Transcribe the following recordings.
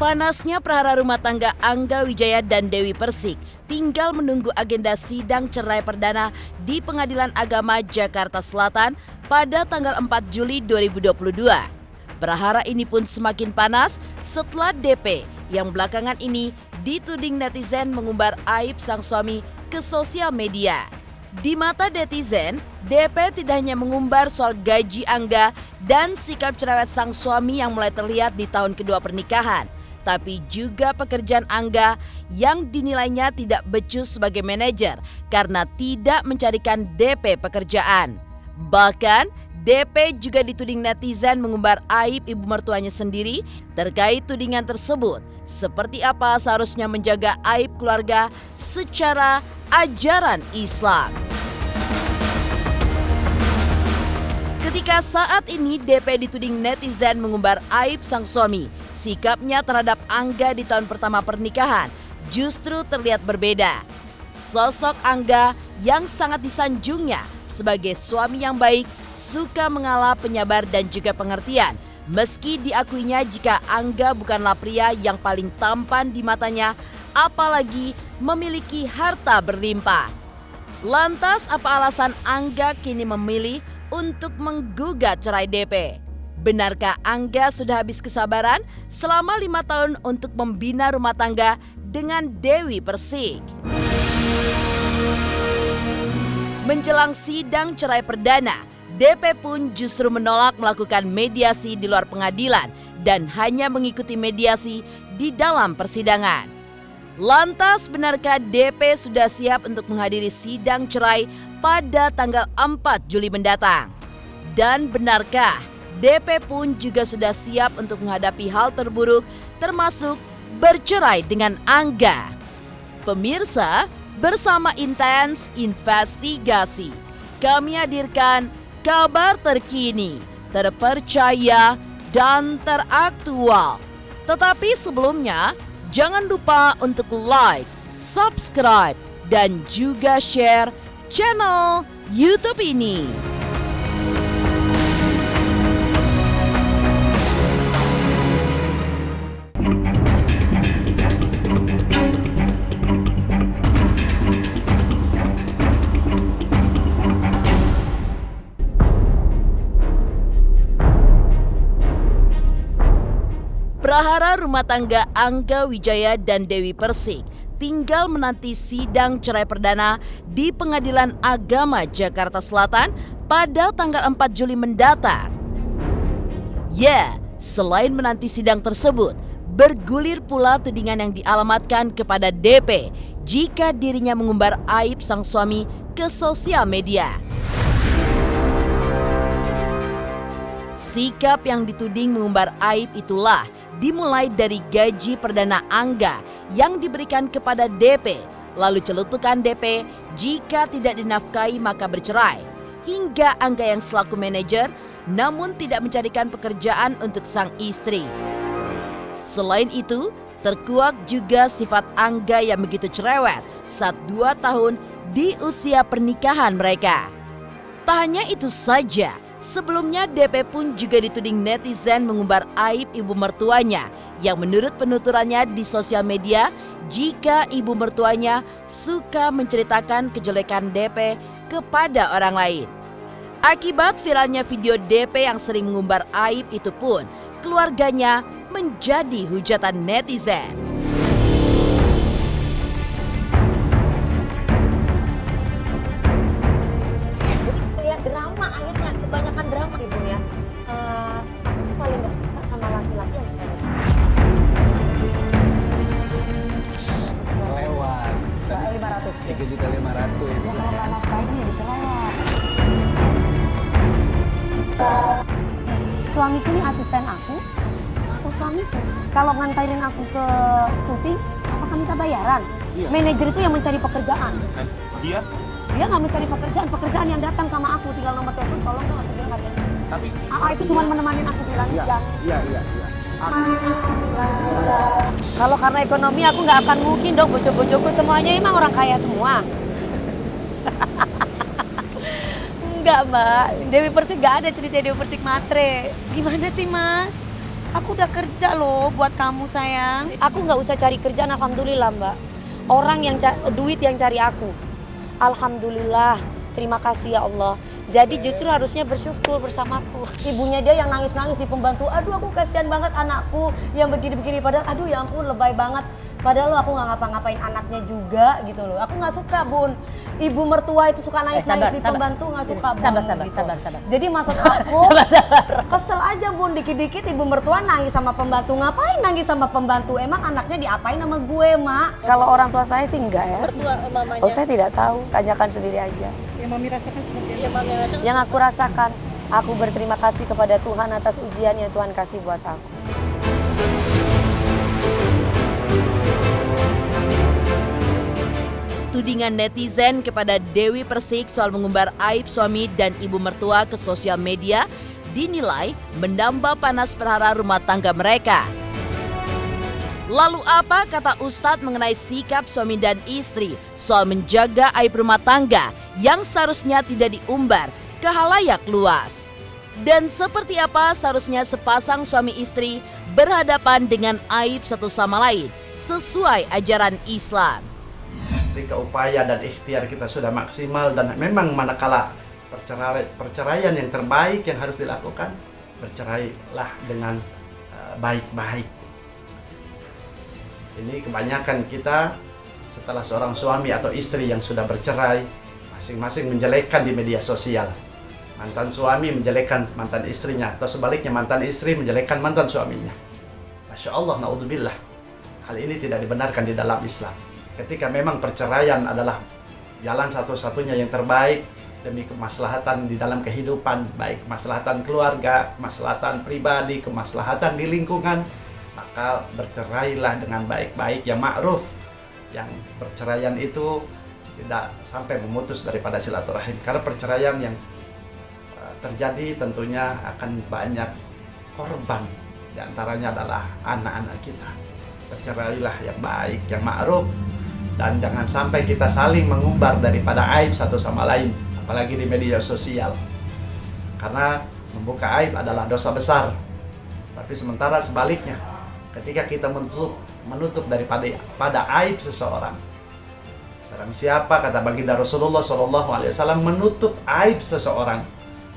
Panasnya prahara rumah tangga Angga Wijaya dan Dewi Persik tinggal menunggu agenda sidang cerai perdana di Pengadilan Agama Jakarta Selatan pada tanggal 4 Juli 2022. Prahara ini pun semakin panas setelah DP yang belakangan ini dituding netizen mengumbar aib sang suami ke sosial media. Di mata netizen, DP tidak hanya mengumbar soal gaji Angga dan sikap cerewet sang suami yang mulai terlihat di tahun kedua pernikahan, tapi juga pekerjaan Angga yang dinilainya tidak becus sebagai manajer karena tidak mencarikan DP pekerjaan. Bahkan DP juga dituding netizen mengumbar aib ibu mertuanya sendiri terkait tudingan tersebut. Seperti apa seharusnya menjaga aib keluarga secara ajaran Islam. Ketika saat ini DP dituding netizen mengumbar aib sang suami, sikapnya terhadap Angga di tahun pertama pernikahan justru terlihat berbeda. Sosok Angga yang sangat disanjungnya sebagai suami yang baik, suka mengalah, penyabar dan juga pengertian. Meski diakuinya jika Angga bukanlah pria yang paling tampan di matanya, apalagi memiliki harta berlimpah. Lantas apa alasan Angga kini memilih untuk menggugat cerai DP? Benarkah Angga sudah habis kesabaran selama 5 tahun untuk membina rumah tangga dengan Dewi Persik? Menjelang sidang cerai perdana, DP pun justru menolak melakukan mediasi di luar pengadilan dan hanya mengikuti mediasi di dalam persidangan. Lantas benarkah DP sudah siap untuk menghadiri sidang cerai pada tanggal 4 Juli mendatang? Dan benarkah DP pun juga sudah siap untuk menghadapi hal terburuk termasuk bercerai dengan Angga? Pemirsa, bersama Intens Investigasi, kami hadirkan kabar terkini, terpercaya, dan teraktual. Tetapi sebelumnya, jangan lupa untuk like, subscribe, dan juga share channel YouTube ini. Prahara rumah tangga Angga Wijaya dan Dewi Persik tinggal menanti sidang cerai perdana di Pengadilan Agama Jakarta Selatan pada tanggal 4 Juli mendatang. Ya, selain menanti sidang tersebut, bergulir pula tudingan yang dialamatkan kepada DP jika dirinya mengumbar aib sang suami ke sosial media. Sikap yang dituding mengumbar aib itulah dimulai dari gaji perdana Angga yang diberikan kepada DP, lalu celutukan DP jika tidak dinafkahi maka bercerai, hingga Angga yang selaku manajer namun tidak mencarikan pekerjaan untuk sang istri. Selain itu, terkuak juga sifat Angga yang begitu cerewet saat 2 tahun di usia pernikahan mereka. Tak hanya itu saja, sebelumnya DP pun juga dituding netizen mengumbar aib ibu mertuanya yang menurut penuturannya di sosial media jika ibu mertuanya suka menceritakan kejelekan DP kepada orang lain. Akibat viralnya video DP yang sering mengumbar aib itu pun, keluarganya menjadi hujatan netizen. Drama akhirnya, kebanyakan drama ibu ya. Aku tuh paling gak suka sama laki-laki yang kelewat. 500. 3.500.000. Ya kalau lama sekali ini dicelewat. Suamiku ini asisten aku. Suamiku kalau ngantarin aku ke syuting, apakah minta bayaran? Iya. Manajer itu yang mencari pekerjaan. Dia nggak mencari pekerjaan yang datang sama aku, tinggal nomor telepon, tolong dong kasih bilang harganya. Tapi itu cuma menemani aku bilang jangan. Iya. Kalau karena ekonomi aku nggak akan mungkin dong, bojo-bojoku semuanya emang orang kaya semua. Enggak Mbak, Dewi Persik nggak ada cerita Dewi Persik matre. Gimana sih Mas? Aku udah kerja loh buat kamu sayang. Aku nggak usah cari kerjaan, alhamdulillah Mbak. Orang yang duit yang cari aku. Alhamdulillah, terima kasih ya Allah. Jadi justru harusnya bersyukur bersamaku. Ibunya dia yang nangis-nangis di pembantu. Aduh aku kasihan banget anakku yang begini-begini. Padahal aduh ya ampun lebay banget. Padahal aku nggak ngapa-ngapain anaknya juga gitu loh. Aku nggak suka Bun. Ibu mertua itu suka nangis-nangis di pembantu nggak suka Bun. Sabar. Jadi maksud aku kesel aja Bun, dikit-dikit ibu mertua nangis sama pembantu. Ngapain nangis sama pembantu? Emang anaknya diapain sama gue Mak? Kalau orang tua saya sih enggak ya. Mertua mamanya. Oh saya tidak tahu, tanyakan sendiri aja. Yang Mami rasakan seperti apa? Yang Mami rasakan. Yang aku rasakan, aku berterima kasih kepada Tuhan atas ujian yang Tuhan kasih buat aku. Tudingan netizen kepada Dewi Persik soal mengumbar aib suami dan ibu mertua ke sosial media dinilai menambah panas perhara rumah tangga mereka. Lalu apa kata Ustadz mengenai sikap suami dan istri soal menjaga aib rumah tangga yang seharusnya tidak diumbar ke halayak luas? Dan seperti apa seharusnya sepasang suami istri berhadapan dengan aib satu sama lain sesuai ajaran Islam? Ketika upaya dan ikhtiar kita sudah maksimal dan memang manakala perceraian yang terbaik yang harus dilakukan, bercerailah dengan baik-baik. Ini kebanyakan kita setelah seorang suami atau istri yang sudah bercerai, masing-masing menjelekkan di media sosial. Mantan suami menjelekkan mantan istrinya, atau sebaliknya mantan istri menjelekkan mantan suaminya. Masya Allah, na'udzubillah. Hal ini tidak dibenarkan di dalam Islam. Ketika memang perceraian adalah jalan satu-satunya yang terbaik demi kemaslahatan di dalam kehidupan, baik kemaslahatan keluarga, kemaslahatan pribadi, kemaslahatan di lingkungan, maka bercerailah dengan baik-baik yang ma'ruf, yang perceraian itu tidak sampai memutus daripada silaturahim. Karena perceraian yang terjadi tentunya akan banyak korban, di antaranya adalah anak-anak kita. Bercerailah yang baik, yang ma'ruf, dan jangan sampai kita saling mengumbar daripada aib satu sama lain, apalagi di media sosial. Karena membuka aib adalah dosa besar. Tapi sementara sebaliknya, ketika kita menutup daripada aib seseorang, barang siapa, kata baginda Rasulullah SAW, menutup aib seseorang,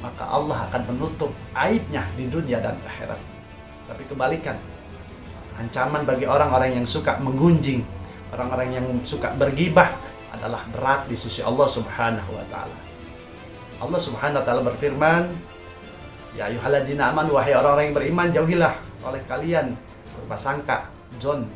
maka Allah akan menutup aibnya di dunia dan akhirat. Tapi kebalikan, ancaman bagi orang-orang yang suka menggunjing, orang-orang yang suka bergibah adalah berat di sisi Allah Subhanahu wa taala. Allah Subhanahu wa taala berfirman, "Ya ayyuhalladzina amanu, wahai orang-orang yang beriman, jauhilah oleh kalian berprasangka John."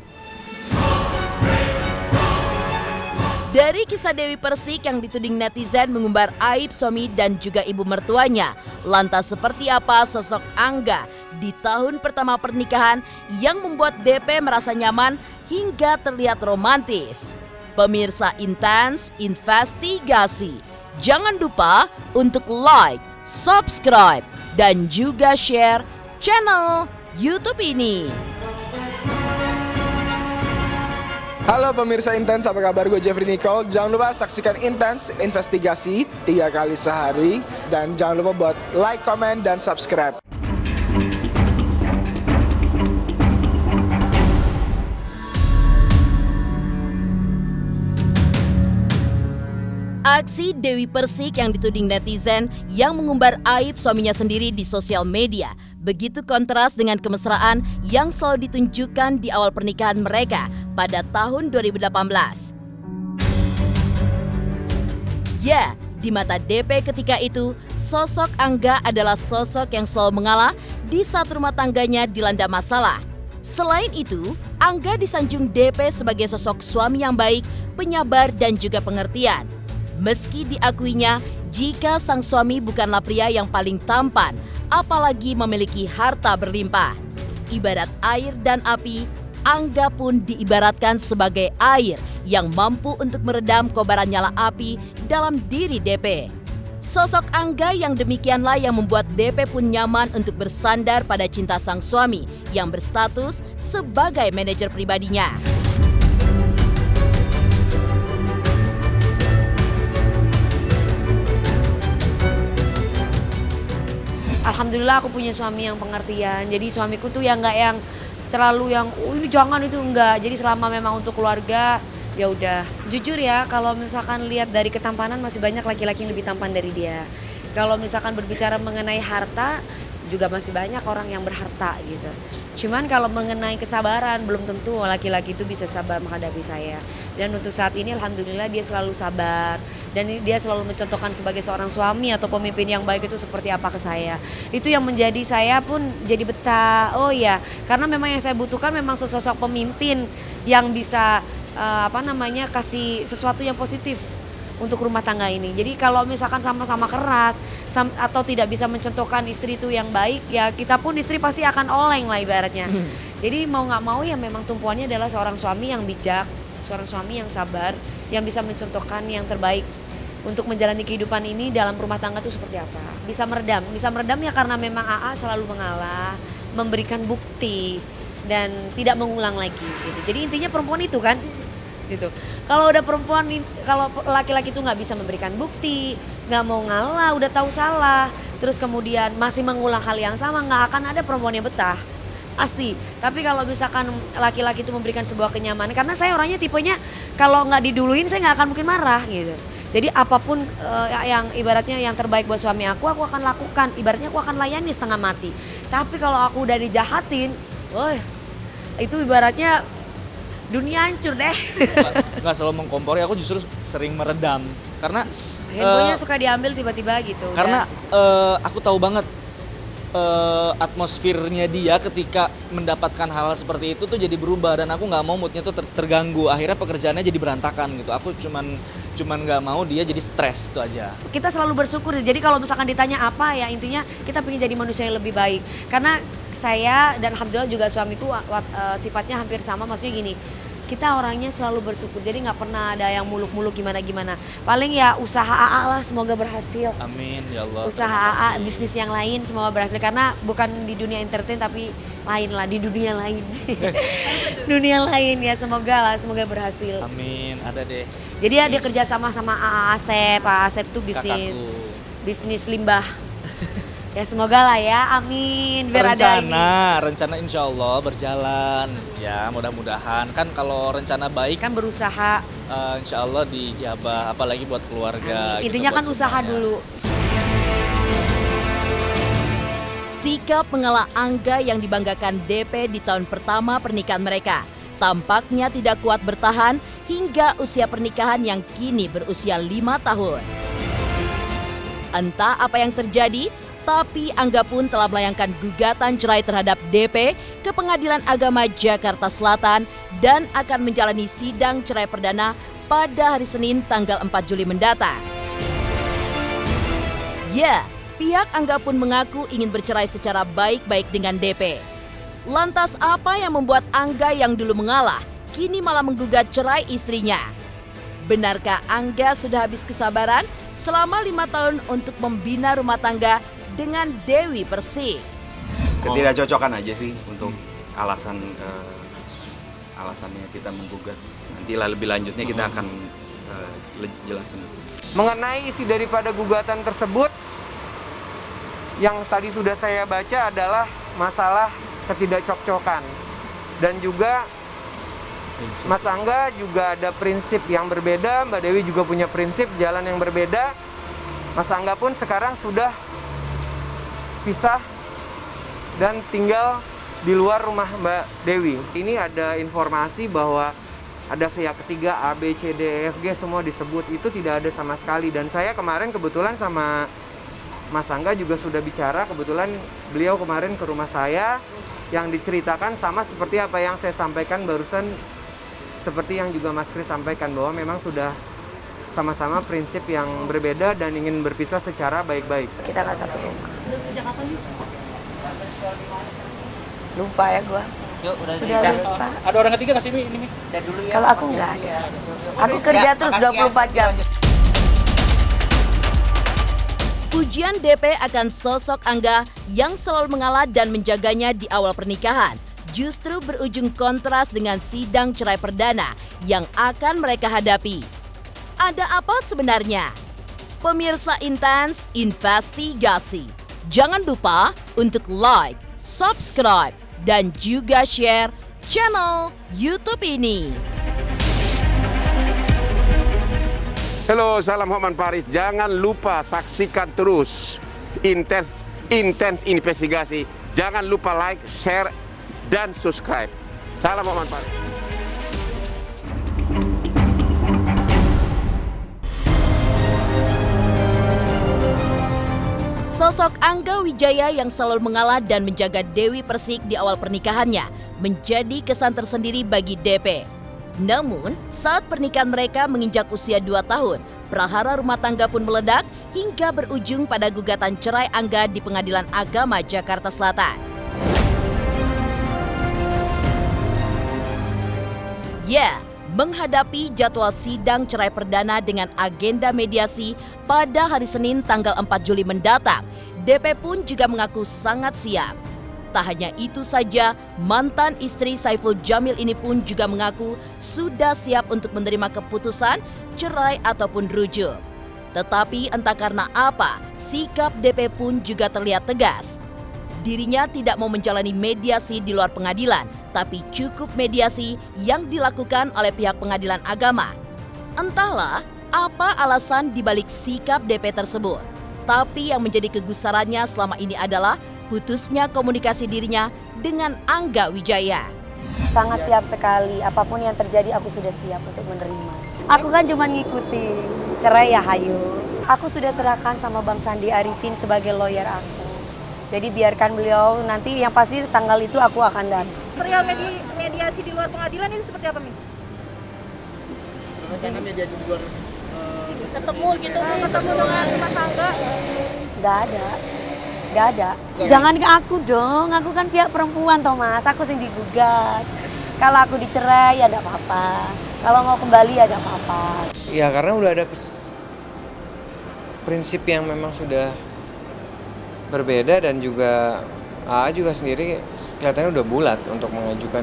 Dari kisah Dewi Persik yang dituding netizen mengumbar aib suami dan juga ibu mertuanya, lantas seperti apa sosok Angga di tahun pertama pernikahan yang membuat DP merasa nyaman hingga terlihat romantis? Pemirsa Intens Investigasi, jangan lupa untuk like, subscribe, dan juga share channel YouTube ini. Halo pemirsa Intens, apa kabar? Gue Jeffrey Nicole. Jangan lupa saksikan Intens Investigasi 3 kali sehari. Dan jangan lupa buat like, comment, dan subscribe. Aksi Dewi Persik yang dituding netizen yang mengumbar aib suaminya sendiri di sosial media begitu kontras dengan kemesraan yang selalu ditunjukkan di awal pernikahan mereka pada tahun 2018. Ya, di mata DP ketika itu, sosok Angga adalah sosok yang selalu mengalah di saat rumah tangganya dilanda masalah. Selain itu, Angga disanjung DP sebagai sosok suami yang baik, penyabar, dan juga pengertian. Meski diakuinya jika sang suami bukanlah pria yang paling tampan, apalagi memiliki harta berlimpah. Ibarat air dan api, Angga pun diibaratkan sebagai air yang mampu untuk meredam kobaran nyala api dalam diri DP. Sosok Angga yang demikianlah yang membuat DP pun nyaman untuk bersandar pada cinta sang suami yang berstatus sebagai manajer pribadinya. Alhamdulillah aku punya suami yang pengertian. Jadi suamiku tuh yang nggak yang terlalu yang oh ini jangan itu enggak. Jadi selama memang untuk keluarga ya udah. Jujur ya kalau misalkan lihat dari ketampanan masih banyak laki-laki yang lebih tampan dari dia. Kalau misalkan berbicara mengenai harta juga masih banyak orang yang berharta gitu. Cuman kalau mengenai kesabaran belum tentu laki-laki itu bisa sabar menghadapi saya. Dan untuk saat ini alhamdulillah dia selalu sabar dan dia selalu mencontohkan sebagai seorang suami atau pemimpin yang baik itu seperti apa ke saya. Itu yang menjadi saya pun jadi betah. Oh ya, karena memang yang saya butuhkan memang sesosok pemimpin yang bisa kasih sesuatu yang positif untuk rumah tangga ini. Jadi kalau misalkan sama-sama keras atau tidak bisa mencontohkan istri itu yang baik, ya kita pun istri pasti akan oleng lah ibaratnya. Jadi mau nggak mau ya memang tumpuannya adalah seorang suami yang bijak, seorang suami yang sabar, yang bisa mencontohkan yang terbaik untuk menjalani kehidupan ini dalam rumah tangga itu seperti apa. Bisa meredam ya karena memang AA selalu mengalah, memberikan bukti dan tidak mengulang lagi gitu. Jadi intinya perempuan itu kan gitu. Kalau udah perempuan, kalau laki-laki itu nggak bisa memberikan bukti, nggak mau ngalah, udah tahu salah, terus kemudian masih mengulang hal yang sama, nggak akan ada perempuan yang betah, pasti. Tapi kalau misalkan laki-laki itu memberikan sebuah kenyamanan, karena saya orangnya tipenya kalau nggak diduluin saya nggak akan mungkin marah gitu. Jadi apapun yang ibaratnya yang terbaik buat suami aku akan lakukan. Ibaratnya aku akan layani setengah mati. Tapi kalau aku udah dijahatin, wah itu ibaratnya dunia hancur deh. Nggak selalu mengkompori, aku justru sering meredam karena handphonenya suka diambil tiba-tiba gitu. Karena aku tahu banget atmosfernya dia ketika mendapatkan hal seperti itu tuh jadi berubah dan aku nggak mau moodnya tuh terganggu. Akhirnya pekerjaannya jadi berantakan gitu. Aku cuman nggak mau dia jadi stres itu aja. Kita selalu bersyukur. Jadi kalau misalkan ditanya apa ya intinya kita pengen jadi manusia yang lebih baik. Karena saya dan alhamdulillah juga suamiku sifatnya hampir sama, maksudnya gini, kita orangnya selalu bersyukur, jadi nggak pernah ada yang muluk-muluk gimana-gimana. Paling ya usaha AA lah semoga berhasil. Amin ya Allah. Usaha AA, bisnis yang lain semoga berhasil, karena bukan di dunia entertain tapi lain lah, di dunia lain. Dunia lain ya semoga berhasil. Amin, ada deh. Jadi ada kerja sama AA Asep, AA Asep tuh bisnis limbah. Ya semoga lah ya, amin. Biar ada ini. Rencana insya Allah berjalan. Ya mudah-mudahan kan kalau rencana baik Kan berusaha. Insya Allah dijabah, apalagi buat keluarga. Amin. Intinya gitu, kan buat usaha semuanya. dulu. Sikap mengalah Angga yang dibanggakan DP di tahun pertama pernikahan mereka tampaknya tidak kuat bertahan hingga usia pernikahan yang kini berusia 5 tahun. Entah apa yang terjadi, tapi Angga pun telah melayangkan gugatan cerai terhadap DP ke Pengadilan Agama Jakarta Selatan dan akan menjalani sidang cerai perdana pada hari Senin tanggal 4 Juli mendatang. Ya, pihak Angga pun mengaku ingin bercerai secara baik-baik dengan DP. Lantas apa yang membuat Angga yang dulu mengalah kini malah menggugat cerai istrinya? Benarkah Angga sudah habis kesabaran selama 5 tahun untuk membina rumah tangga dengan Dewi Persik? Ketidakcocokan aja sih untuk alasannya kita menggugat. Nantilah lebih lanjutnya kita akan jelasin. Mengenai isi daripada gugatan tersebut, yang tadi sudah saya baca adalah masalah ketidakcocokan. Dan juga Mas Angga juga ada prinsip yang berbeda, Mbak Dewi juga punya prinsip jalan yang berbeda. Mas Angga pun sekarang sudah pisah dan tinggal di luar rumah Mbak Dewi. Ini ada informasi bahwa ada pihak ketiga A, B, C, D, E, F, G semua disebut. Itu tidak ada sama sekali. Dan saya kemarin kebetulan sama Mas Angga juga sudah bicara. Kebetulan beliau kemarin ke rumah saya yang diceritakan sama seperti apa yang saya sampaikan barusan. Seperti yang juga Mas Kris sampaikan bahwa memang sudah sama-sama prinsip yang berbeda dan ingin berpisah secara baik-baik. Kita nggak satu rumah. Sejak kapan nih? Lupa ya gua. Yuk, udah Sudah lupa. Ada orang ketiga kasih ini. Kalau aku nggak ada. Aku kerja terus 24 jam. Pujian DP akan sosok Angga yang selalu mengalah dan menjaganya di awal pernikahan justru berujung kontras dengan sidang cerai perdana yang akan mereka hadapi. Ada apa sebenarnya? Pemirsa Intens investigasi. Jangan lupa untuk like, subscribe, dan juga share channel YouTube ini. Halo, salam Hotman Paris. Jangan lupa saksikan terus Intens Investigasi. Jangan lupa like, share, dan subscribe. Salam Hotman Paris. Sosok Angga Wijaya yang selalu mengalah dan menjaga Dewi Persik di awal pernikahannya menjadi kesan tersendiri bagi DP. Namun, saat pernikahan mereka menginjak usia 2 tahun, prahara rumah tangga pun meledak hingga berujung pada gugatan cerai Angga di Pengadilan Agama Jakarta Selatan. Ya, menghadapi jadwal sidang cerai perdana dengan agenda mediasi pada hari Senin tanggal 4 Juli mendatang, DP pun juga mengaku sangat siap. Tak hanya itu saja, mantan istri Saiful Jamil ini pun juga mengaku sudah siap untuk menerima keputusan cerai ataupun rujuk. Tetapi entah karena apa, sikap DP pun juga terlihat tegas. Dirinya tidak mau menjalani mediasi di luar pengadilan, tapi cukup mediasi yang dilakukan oleh pihak pengadilan agama. Entahlah apa alasan dibalik sikap DP tersebut. Tapi yang menjadi kegusarannya selama ini adalah putusnya komunikasi dirinya dengan Angga Wijaya. Sangat siap sekali, apapun yang terjadi aku sudah siap untuk menerima. Aku kan cuma ngikuti, cerai ya hayu. Aku sudah serahkan sama Bang Sandi Arifin sebagai lawyer aku. Jadi biarkan beliau, nanti yang pasti tanggal itu aku akan datang. Perihal mediasi di luar pengadilan ini seperti apa, Mi? Rencana mediasi di luar Ketemu dengan rumah tangga. Gak ada. Jangan ke aku dong, aku kan pihak perempuan Thomas, aku sing digugat. Kalau aku dicerai ya ada apa-apa, kalau mau kembali ya ada apa-apa. Ya karena udah ada prinsip yang memang sudah berbeda dan juga AA juga sendiri kelihatannya udah bulat untuk mengajukan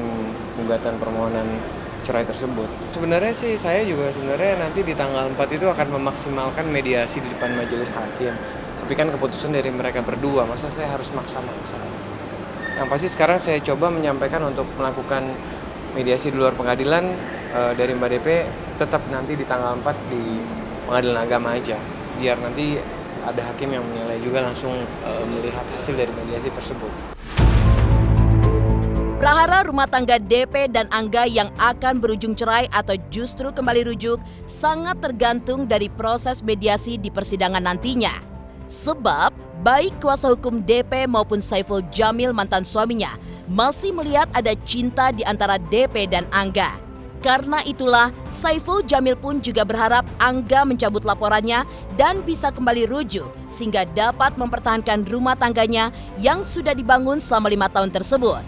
gugatan permohonan cerai tersebut. Sebenarnya sih saya juga sebenarnya nanti di tanggal 4 itu akan memaksimalkan mediasi di depan majelis hakim. Tapi kan keputusan dari mereka berdua, masa saya harus maksa-maksa. Yang pasti sekarang saya coba menyampaikan untuk melakukan mediasi di luar pengadilan dari Mbak DP tetap nanti di tanggal 4 di pengadilan agama aja. Biar nanti ada hakim yang menilai juga langsung melihat hasil dari mediasi tersebut. Prahara rumah tangga DP dan Angga yang akan berujung cerai atau justru kembali rujuk sangat tergantung dari proses mediasi di persidangan nantinya. Sebab baik kuasa hukum DP maupun Saiful Jamil mantan suaminya masih melihat ada cinta di antara DP dan Angga. Karena itulah Saiful Jamil pun juga berharap Angga mencabut laporannya dan bisa kembali rujuk sehingga dapat mempertahankan rumah tangganya yang sudah dibangun selama 5 tahun tersebut.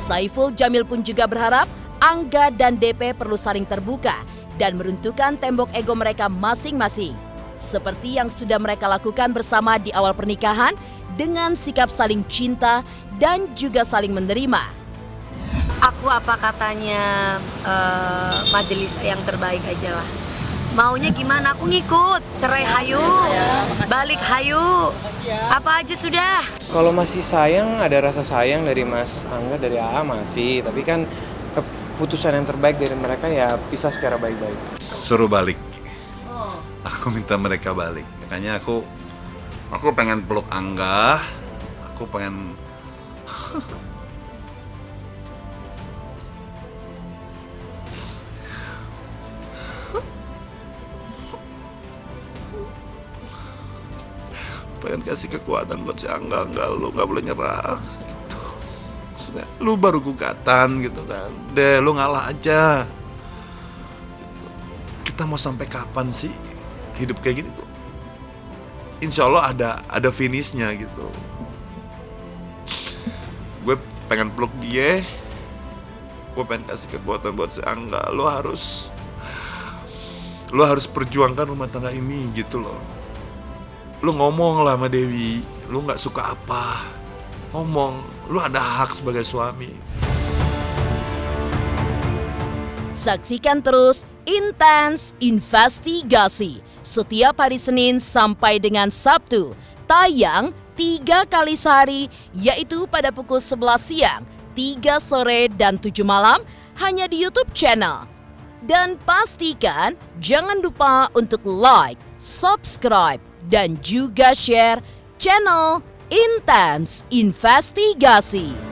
Saiful Jamil pun juga berharap Angga dan DP perlu saling terbuka dan meruntuhkan tembok ego mereka masing-masing. Seperti yang sudah mereka lakukan bersama di awal pernikahan dengan sikap saling cinta dan juga saling menerima. Aku apa katanya majelis yang terbaik aja lah. Maunya gimana aku ngikut, cerai hayu, balik hayu, apa aja sudah. Kalau masih sayang, ada rasa sayang dari Mas Angga, dari AA masih. Tapi kan keputusan yang terbaik dari mereka ya pisah secara baik-baik. Suruh balik. Aku minta mereka balik. Makanya aku pengen peluk Angga. Aku pengen kasih kekuatan buat si Angga, lu gak boleh nyerah gitu. Maksudnya lu baru gugatan gitu kan, lu ngalah aja. Kita mau sampai kapan sih hidup kayak gitu? Insya Allah ada finishnya gitu. Gue pengen peluk dia, gue pengen kasih kekuatan buat si Angga. Lu harus perjuangkan rumah tangga ini gitu loh. Lu ngomong lah sama Dewi, lu gak suka apa, ngomong, lu ada hak sebagai suami. Saksikan terus Intens Investigasi setiap hari Senin sampai dengan Sabtu, tayang 3 kali sehari, yaitu pada pukul 11 siang, 3 sore, dan 7 malam, hanya di YouTube channel. Dan pastikan jangan lupa untuk like, subscribe, dan juga share channel Intens Investigasi.